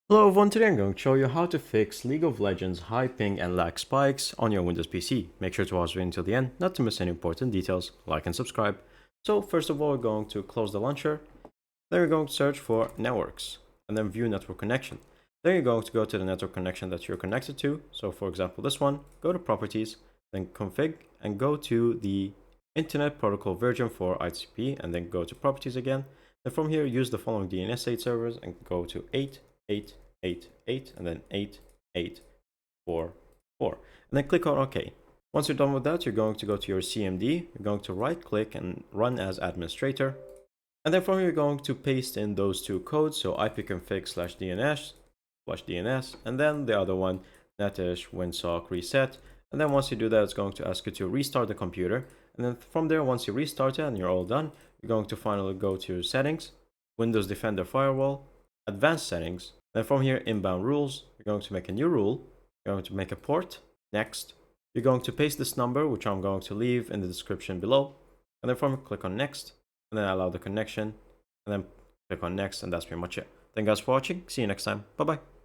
Hello everyone, today I'm going to show you how to fix League of Legends high ping and lag spikes on your Windows PC. Make sure to watch the video until the end, not to miss any important details, like and subscribe. So first of all, we're going to close the launcher, then we're going to search for networks, and then view network connection. Then you're going to go to the network connection that you're connected to. So for example, this one, go to properties, then config, and go to the internet protocol version for ITCP, and then go to properties again. And from here, use the following DNS8 servers and go to 8.8.8.8 and then 8.8.4.4 and then click on OK. Once you're done with that, you're going to go to your CMD, you're going to right click and run as administrator, and then from here you're going to paste in those two codes, so ipconfig/dns and then the other one, netsh winsock reset. And then once you do that, it's going to ask you to restart the computer, and then from there, once you restart it and you're all done, you're going to finally go to settings, Windows Defender Firewall, advanced settings. Then from here, inbound rules, you're going to make a new rule, you're going to make a port, next. You're going to paste this number, which I'm going to leave in the description below, and then from here, click on next, and then allow the connection, and then click on next, and that's pretty much it. Thank you guys for watching, see you next time, bye bye.